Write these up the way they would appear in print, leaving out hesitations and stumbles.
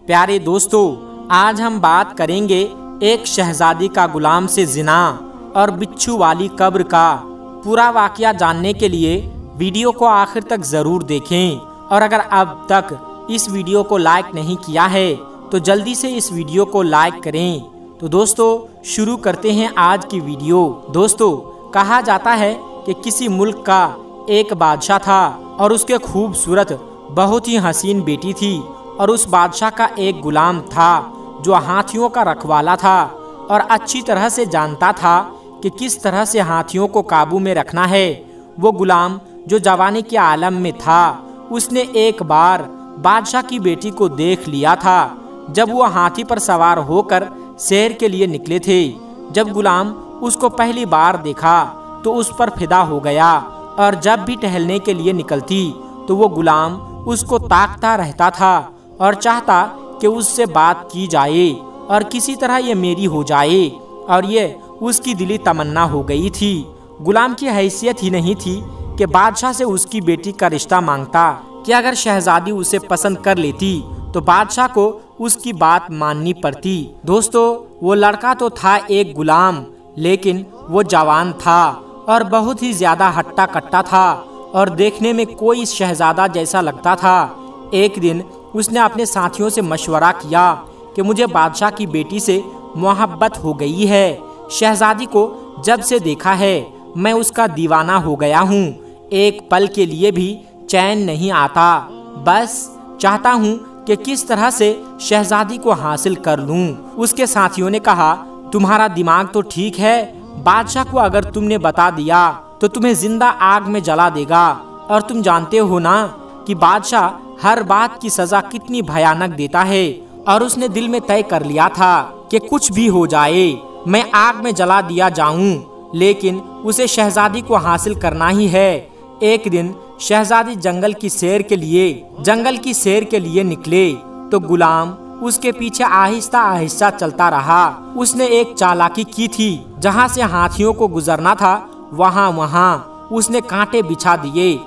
प्यारे दोस्तों, आज हम बात करेंगे एक शहजादी का गुलाम से जिना और बिच्छू वाली कब्र का। पूरा वाकया जानने के लिए वीडियो को आखिर तक ज़रूर देखें और अगर अब तक इस वीडियो को लाइक नहीं किया है तो जल्दी से इस वीडियो को लाइक करें। तो दोस्तों शुरू करते हैं आज की वीडियो। दोस्तों, कहा जाता है कि किसी मुल्क का एक बादशाह था और उसके खूबसूरत बहुत ही हसीन बेटी थी और उस बादशाह का एक गुलाम था जो हाथियों का रखवाला था और अच्छी तरह से जानता था कि किस तरह से हाथियों को काबू में रखना है। वो गुलाम जो जवानी के आलम में था, उसने एक बार बादशाह की बेटी को देख लिया था जब वो हाथी पर सवार होकर सैर के लिए निकले थे। जब गुलाम उसको पहली बार देखा तो उस पर फिदा हो गया और जब भी टहलने के लिए निकलती तो वो गुलाम उसको ताकता रहता था और चाहता कि उससे बात की जाए और किसी तरह ये मेरी हो जाए, और ये उसकी दिली तमन्ना हो गई थी। गुलाम की हैसियत ही नहीं थी कि बादशाह से उसकी बेटी का रिश्ता मांगता कि अगर शहजादी उसे पसंद कर लेती तो बादशाह को उसकी बात माननी पड़ती। दोस्तों, वो लड़का तो था एक गुलाम, लेकिन वो जवान था और बहुत ही ज्यादा हट्टा कट्टा था और देखने में कोई शहजादा जैसा लगता था। एक दिन उसने अपने साथियों से मशवरा किया कि मुझे बादशाह की बेटी से मोहब्बत हो गई है। शहजादी को जब से देखा है मैं उसका दीवाना हो गया हूँ। एक पल के लिए भी चैन नहीं आता। बस चाहता हूँ कि किस तरह से शहजादी को हासिल कर लूँ। उसके साथियों ने कहा, तुम्हारा दिमाग तो ठीक है, बादशाह को अगर तुमने बता दिया तो तुम्हें जिंदा आग में जला देगा और तुम जानते हो ना कि बादशाह हर बात की सजा कितनी भयानक देता है। और उसने दिल में तय कर लिया था कि कुछ भी हो जाए, मैं आग में जला दिया जाऊं, लेकिन उसे शहजादी को हासिल करना ही है। एक दिन शहजादी जंगल की सैर के लिए निकले तो गुलाम उसके पीछे आहिस्ता आहिस्ता चलता रहा। उसने एक चालाकी की थी, जहाँ से हाथियों को गुजरना था वहाँ उसने कांटे बिछा दिए।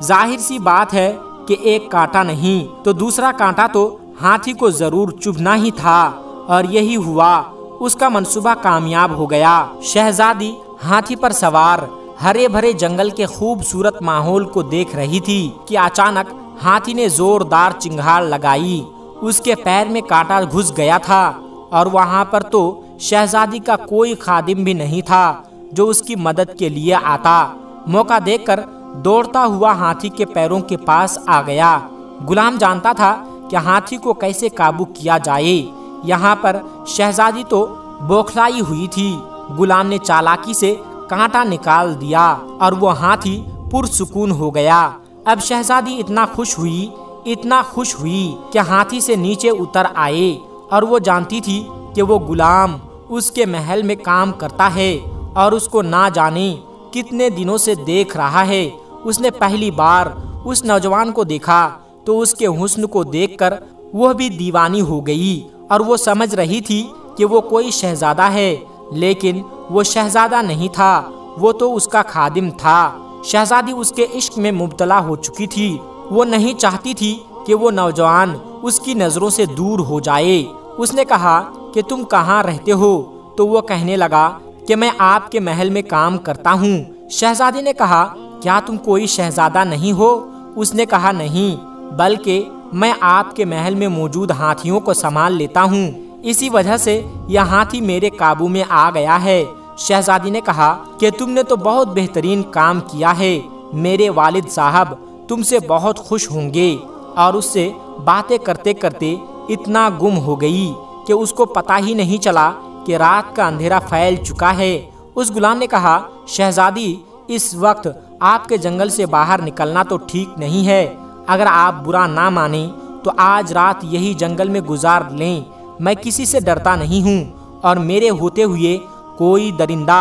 जाहिर सी बात है कि एक कांटा नहीं तो दूसरा कांटा तो हाथी को जरूर चुभना ही था, और यही हुआ। उसका मंसूबा कामयाब हो गया। शहजादी हाथी पर सवार हरे भरे जंगल के खूबसूरत माहौल को देख रही थी कि अचानक हाथी ने जोरदार चिंगार लगाई। उसके पैर में कांटा घुस गया था और वहाँ पर तो शहजादी का कोई खादिम भी नहीं था जो उसकी मदद के लिए आता। मौका देखकर दौड़ता हुआ हाथी के पैरों के पास आ गया। गुलाम जानता था कि हाथी को कैसे काबू किया जाए। यहाँ पर शहजादी तो बौखलाई हुई थी। गुलाम ने चालाकी से कांटा निकाल दिया और वो हाथी पुरसुकून हो गया। अब शहजादी इतना खुश हुई कि हाथी से नीचे उतर आए, और वो जानती थी कि वो गुलाम उसके महल में काम करता है और उसको ना जाने कितने दिनों से देख रहा है। उसने पहली बार उस नौजवान को देखा तो उसके हुस्न को देखकर वह भी दीवानी हो गई और वो समझ रही थी कि वो कोई शहजादा है, लेकिन वो शहजादा नहीं था, वो तो उसका खादिम था। शहजादी उसके इश्क में मुब्तला हो चुकी थी। वो नहीं चाहती थी कि वो नौजवान उसकी नज़रों से दूर हो जाए। उसने कहा कि तुम कहाँ रहते हो? तो वो कहने लगा कि मैं आपके महल में काम करता हूँ। शहजादी ने कहा, क्या तुम कोई शहजादा नहीं हो? उसने कहा, नहीं, बल्कि मैं आपके महल में मौजूद हाथियों को संभाल लेता हूँ। इसी वजह से यह हाथी मेरे काबू में आ गया है। शहजादी ने कहा कि तुमने तो बहुत बेहतरीन काम किया है। मेरे वालिद साहब तुमसे बहुत खुश होंगे। और उससे बातें करते करते इतना गुम हो गई कि उसको पता ही नहीं चला कि रात का अंधेरा फैल चुका है। उस गुलाम ने कहा, शहजादी, इस वक्त आपके जंगल से बाहर निकलना तो ठीक नहीं है। अगर आप बुरा ना माने तो आज रात यही जंगल में गुजार लें। मैं किसी से डरता नहीं हूँ और मेरे होते हुए कोई दरिंदा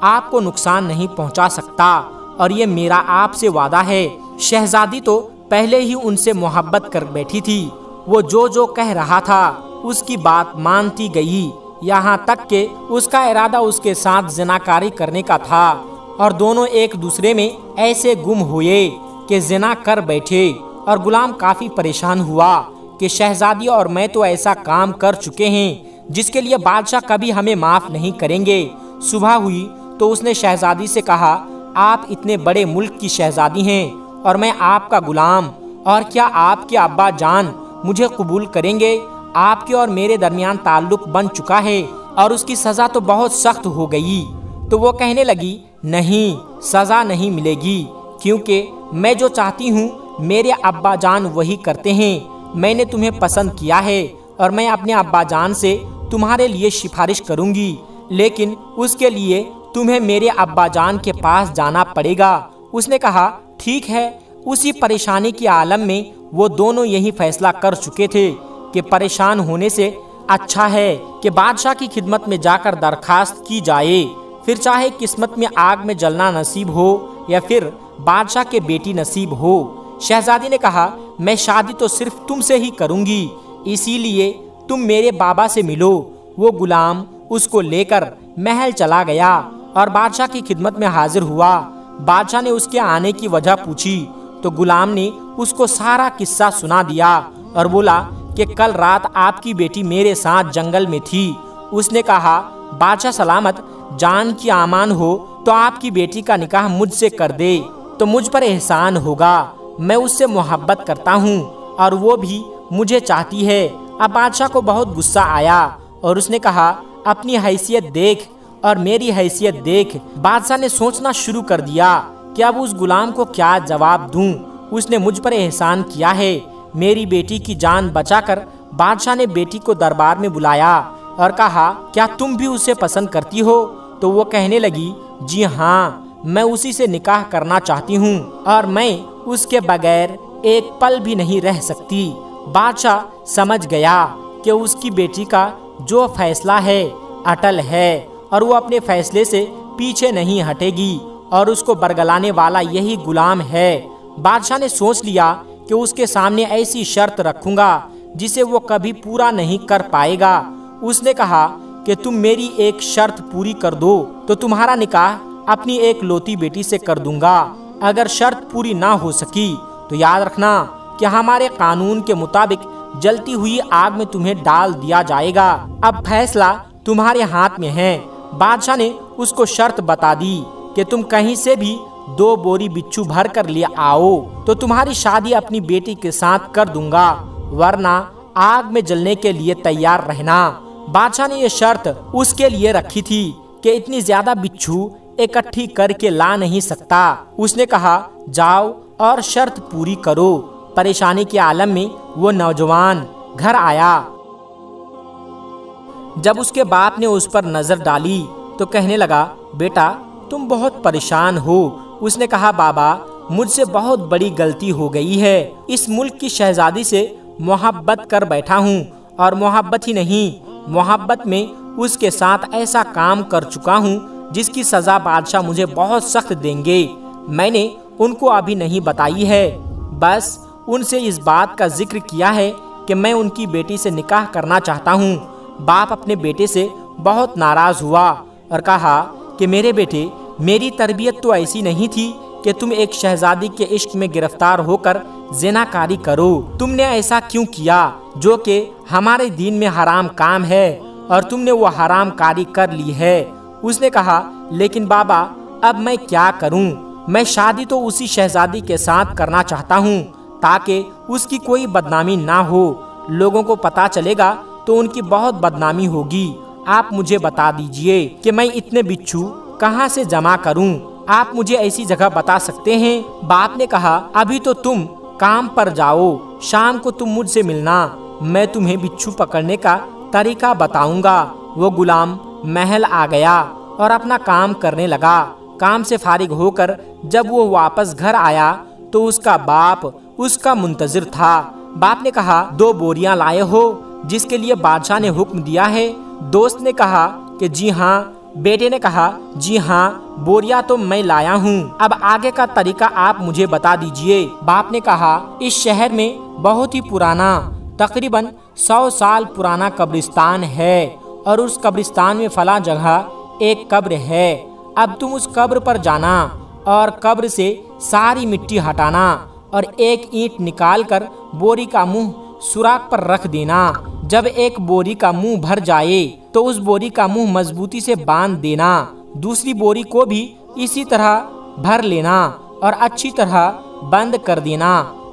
आपको नुकसान नहीं पहुँचा सकता, और ये मेरा आपसे वादा है। शहजादी तो पहले ही उनसे मोहब्बत कर बैठी थी। वो जो कह रहा था उसकी बात मानती गई, यहाँ तक कि उसका इरादा उसके साथ ज़िनाकारी करने का था, और दोनों एक दूसरे में ऐसे गुम हुए कि जिना कर बैठे। और गुलाम काफी परेशान हुआ कि शहजादी और मैं तो ऐसा काम कर चुके हैं जिसके लिए बादशाह कभी हमें माफ नहीं करेंगे। सुबह हुई तो उसने शहजादी से कहा, आप इतने बड़े मुल्क की शहजादी हैं और मैं आपका गुलाम, और क्या आपके अब्बा जान मुझे कबूल करेंगे? आपके और मेरे दरमियान ताल्लुक बन चुका है और उसकी सज़ा तो बहुत सख्त हो गई। तो वो कहने लगी, नहीं, सज़ा नहीं मिलेगी, क्योंकि मैं जो चाहती हूँ मेरे अब्बा जान वही करते हैं। मैंने तुम्हें पसंद किया है और मैं अपने अब्बा जान से तुम्हारे लिए सिफारिश करूँगी, लेकिन उसके लिए तुम्हें मेरे अब्बा जान के पास जाना पड़ेगा। उसने कहा, ठीक है। उसी परेशानी के आलम में वो दोनों यही फैसला कर चुके थे कि परेशान होने से अच्छा है कि बादशाह की खिदमत में जाकर दरखास्त की जाए, फिर चाहे किस्मत में आग में जलना नसीब हो या फिर बादशाह के बेटी नसीब हो। शहजादी ने कहा, मैं शादी तो सिर्फ तुमसे ही करूंगी, इसीलिए तुम मेरे बाबा से मिलो। वो गुलाम उसको लेकर महल चला गया और बादशाह की खिदमत में हाजिर हुआ। बादशाह ने उसके आने की वजह पूछी तो गुलाम ने उसको सारा किस्सा सुना दिया और बोला कि कल रात आपकी बेटी मेरे साथ जंगल में थी। उसने कहा, बादशाह सलामत जान की आमान हो तो आपकी बेटी का निकाह मुझसे कर दे तो मुझ पर एहसान होगा। मैं उससे मोहब्बत करता हूँ और वो भी मुझे चाहती है। अब बादशाह को बहुत गुस्सा आया और उसने कहा, अपनी हैसियत देख और मेरी हैसियत देख। बादशाह ने सोचना शुरू कर दिया कि अब उस गुलाम को क्या जवाब दूं। उसने मुझ पर एहसान किया है, मेरी बेटी की जान बचाकर। बादशाह ने बेटी को दरबार में बुलाया और कहा, क्या तुम भी उसे पसंद करती हो? तो वो कहने लगी, जी हाँ, मैं उसी से निकाह करना चाहती हूँ और मैं उसके बगैर एक पल भी नहीं रह सकती। बादशाह समझ गया कि उसकी बेटी का जो फैसला है अटल है और वो अपने फैसले से पीछे नहीं हटेगी और उसको बरगलाने वाला यही गुलाम है। बादशाह ने सोच लिया कि उसके सामने ऐसी शर्त रखूंगा जिसे वो कभी पूरा नहीं कर पाएगा। उसने कहा कि तुम मेरी एक शर्त पूरी कर दो तो तुम्हारा निकाह अपनी एक लौती बेटी से कर दूंगा। अगर शर्त पूरी ना हो सकी तो याद रखना कि हमारे कानून के मुताबिक जलती हुई आग में तुम्हें डाल दिया जाएगा। अब फैसला तुम्हारे हाथ में है। बादशाह ने उसको शर्त बता दी कि तुम कहीं से भी 2 बोरी बिच्छू भर कर ले आओ तो तुम्हारी शादी अपनी बेटी के साथ कर दूंगा, वरना आग में जलने के लिए तैयार रहना। बादशाह ने यह शर्त उसके लिए रखी थी कि इतनी ज्यादा बिच्छू इकट्ठी करके ला नहीं सकता। उसने कहा, जाओ और शर्त पूरी करो। परेशानी के आलम में वो नौजवान घर आया। जब उसके बाप ने उस पर नजर डाली तो कहने लगा, बेटा तुम बहुत परेशान हो। उसने कहा, बाबा मुझसे बहुत बड़ी गलती हो गई है। इस मुल्क की शहजादी से मोहब्बत कर बैठा हूँ और मोहब्बत ही नहीं, मोहब्बत में उसके साथ ऐसा काम कर चुका हूँ जिसकी सजा बादशाह मुझे बहुत सख्त देंगे। मैंने उनको अभी नहीं बताई है, बस उनसे इस बात का जिक्र किया है कि मैं उनकी बेटी से निकाह करना चाहता हूँ। बाप अपने बेटे से बहुत नाराज हुआ और कहा कि मेरे बेटे, मेरी तरबियत तो ऐसी नहीं थी कि तुम एक शहजादी के इश्क में गिरफ्तार होकर ज़िनाकारी करो। तुमने ऐसा क्यों किया जो कि हमारे दीन में हराम काम है और तुमने वो हराम कारी कर ली है। उसने कहा, लेकिन बाबा अब मैं क्या करूं? मैं शादी तो उसी शहजादी के साथ करना चाहता हूं ताकि उसकी कोई बदनामी ना हो। लोगों को पता चलेगा तो उनकी बहुत बदनामी होगी। आप मुझे बता दीजिए कि मैं इतने बिच्छू कहां से जमा करूं? आप मुझे ऐसी जगह बता सकते हैं? बाप ने कहा, अभी तो तुम काम पर जाओ, शाम को तुम मुझसे मिलना, मैं तुम्हें बिच्छू पकड़ने का तरीका बताऊंगा। वो गुलाम महल आ गया और अपना काम करने लगा। काम से फारिग होकर जब वो वापस घर आया तो उसका बाप उसका मुंतजिर था। बाप ने कहा, 2 बोरियां लाए हो जिसके लिए बादशाह ने हुक्म दिया है? दोस्त ने कहा कि जी हाँ। बेटे ने कहा, जी हाँ, बोरिया तो मैं लाया हूँ। अब आगे का तरीका आप मुझे बता दीजिए। बाप ने कहा, इस शहर में बहुत ही पुराना, तकरीबन 100 साल पुराना कब्रिस्तान है और उस कब्रिस्तान में फला जगह एक कब्र है। अब तुम उस कब्र पर जाना और कब्र से सारी मिट्टी हटाना और एक ईंट निकालकर बोरी का मुंह सुराख पर रख देना। जब एक बोरी का मुंह भर जाए तो उस बोरी का मुंह मजबूती से बांध देना। दूसरी बोरी को भी इसी तरह भर लेना और अच्छी तरह बंद कर देना।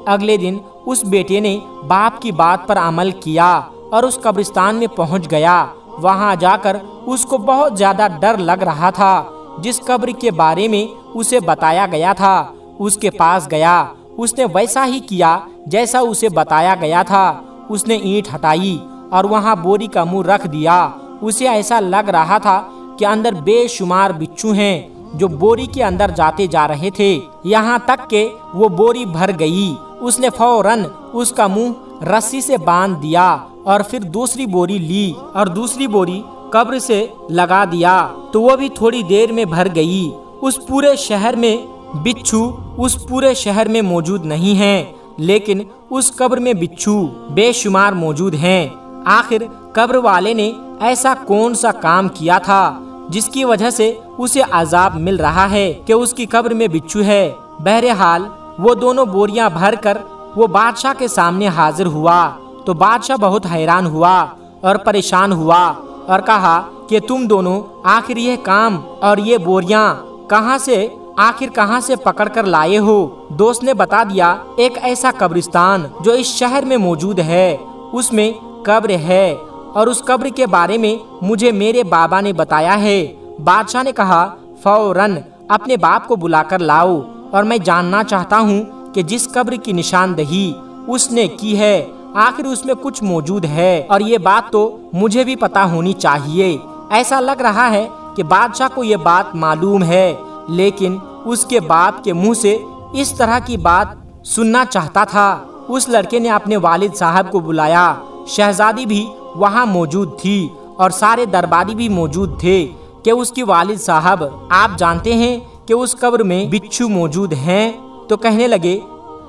अगले दिन उस बेटे ने बाप की बात पर अमल किया और उस कब्रिस्तान में पहुंच गया। वहां जाकर उसको बहुत ज्यादा डर लग रहा था। जिस कब्र के बारे में उसे बताया गया था उसके पास गया। उसने वैसा ही किया जैसा उसे बताया गया था। उसने ईंट हटाई और वहां बोरी का मुंह रख दिया। उसे ऐसा लग रहा था कि अंदर बेशुमार बिच्छू हैं जो बोरी के अंदर जाते जा रहे थे, यहाँ तक कि वो बोरी भर गई। उसने फौरन उसका मुंह रस्सी से बांध दिया और फिर दूसरी बोरी ली और दूसरी बोरी कब्र से लगा दिया तो वो भी थोड़ी देर में भर गई। उस पूरे शहर में बिच्छू उस पूरे शहर में मौजूद नहीं हैं, लेकिन उस कब्र में बिच्छू बेशुमार मौजूद हैं। आखिर कब्र वाले ने ऐसा कौन सा काम किया था जिसकी वजह से उसे अजाब मिल रहा है कि उसकी कब्र में बिच्छू है। बहरहाल वो दोनों बोरियां भरकर वो बादशाह के सामने हाजिर हुआ तो बादशाह बहुत हैरान हुआ और परेशान हुआ और कहा कि तुम दोनों आखिर ये काम और ये बोरियां कहां से पकड़ कर लाए हो। दोस्त ने बता दिया, एक ऐसा कब्रिस्तान जो इस शहर में मौजूद है उसमें कब्र है और उस कब्र के बारे में मुझे मेरे बाबा ने बताया है। बादशाह ने कहा, फौरन अपने बाप को बुलाकर लाओ और मैं जानना चाहता हूँ कि जिस कब्र की निशानदही उसने की है आखिर उसमें कुछ मौजूद है और ये बात तो मुझे भी पता होनी चाहिए। ऐसा लग रहा है कि बादशाह को ये बात मालूम है, लेकिन उसके बाप के मुंह से इस तरह की बात सुनना चाहता था। उस लड़के ने अपने वालिद साहब को बुलाया। शहजादी भी वहाँ मौजूद थी और सारे दरबारी भी मौजूद थे कि उसकी वालिद साहब, आप जानते हैं कि उस कब्र में बिच्छू मौजूद हैं? तो कहने लगे,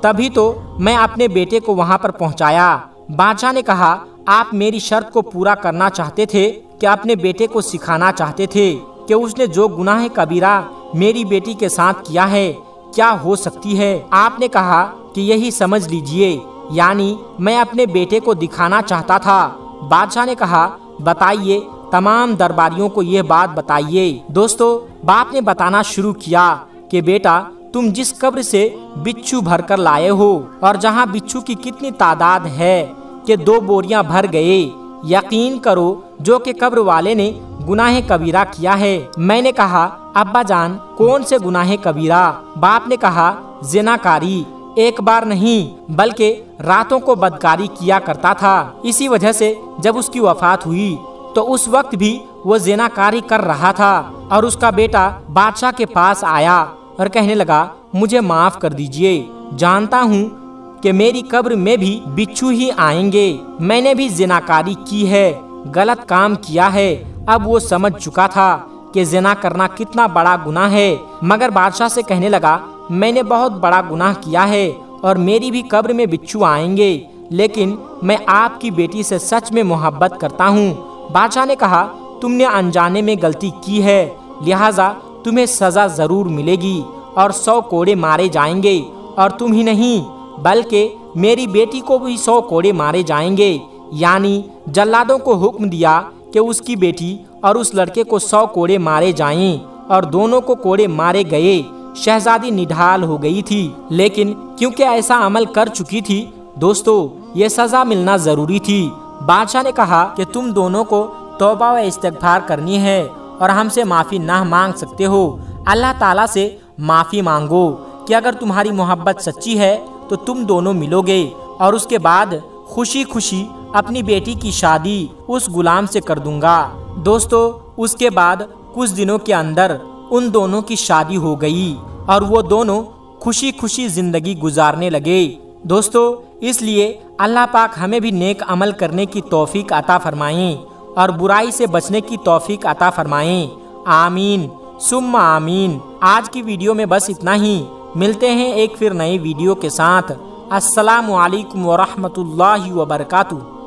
तभी तो मैं अपने बेटे को वहाँ पर पहुँचाया। बादशाह ने कहा, आप मेरी शर्त को पूरा करना चाहते थे कि अपने बेटे को सिखाना चाहते थे कि उसने जो गुनाह कबीरा मेरी बेटी के साथ किया है क्या हो सकती है। आपने कहा कि यही समझ लीजिए, यानी मैं अपने बेटे को दिखाना चाहता था। बादशाह ने कहा, बताइए, तमाम दरबारियों को यह बात बताइए। दोस्तों, बाप ने बताना शुरू किया कि बेटा, तुम जिस कब्र से बिच्छू भरकर लाए हो और जहां बिच्छू की कितनी तादाद है कि 2 बोरियां भर गए, यकीन करो जो कि कब्र वाले ने गुनाह कबीरा किया है। मैंने कहा, अब्बा जान, कौन से गुनाह कबीरा? बाप ने कहा, जिनाकारी। एक बार नहीं बल्कि रातों को बदकारी किया करता था। इसी वजह से जब उसकी वफात हुई तो उस वक्त भी वो जिनाकारी कर रहा था और उसका बेटा बादशाह के पास आया और कहने लगा, मुझे माफ कर दीजिए, जानता हूँ कि मेरी कब्र में भी बिच्छू ही आएंगे। मैंने भी जिनाकारी की है, गलत काम किया है। अब वो समझ चुका था कि जिना करना कितना बड़ा गुनाह है, मगर बादशाह से कहने लगा, मैंने बहुत बड़ा गुनाह किया है और मेरी भी कब्र में बिच्छू आएंगे, लेकिन मैं आपकी बेटी से सच में मोहब्बत करता हूँ। बादशाह ने कहा, तुमने अनजाने में गलती की है, लिहाजा तुम्हें सजा जरूर मिलेगी और 100 कोड़े मारे जाएंगे और तुम ही नहीं बल्कि मेरी बेटी को भी 100 कोड़े मारे जाएंगे। यानी जल्लादों को हुक्म दिया कि उसकी बेटी और उस लड़के को 100 कोड़े मारे जाएं और दोनों को कोड़े मारे गए। शहजादी निढाल हो गई थी, लेकिन क्योंकि ऐसा अमल कर चुकी थी दोस्तों, ये सजा मिलना जरूरी थी। बादशाह ने कहा कि तुम दोनों को तौबा व इस्तिग़फ़ार करनी है और हमसे माफ़ी ना मांग सकते हो। अल्लाह ताला से माफ़ी मांगो कि अगर तुम्हारी मोहब्बत सच्ची है तो तुम दोनों मिलोगे और उसके बाद खुशी खुशी अपनी बेटी की शादी उस गुलाम से कर दूंगा। दोस्तों, उसके बाद कुछ दिनों के अंदर उन दोनों की शादी हो गई और वो दोनों खुशी खुशी जिंदगी गुजारने लगे। दोस्तों, इसलिए अल्लाह पाक हमें भी नेक अमल करने की तौफीक अता फरमाएं और बुराई से बचने की तौफीक अता फरमाएं। आमीन सुम्मा आमीन। आज की वीडियो में बस इतना ही। मिलते हैं एक फिर नई वीडियो के साथ। अस्सलामु अलैकुम व रहमतुल्लाहि व बरकातुहू।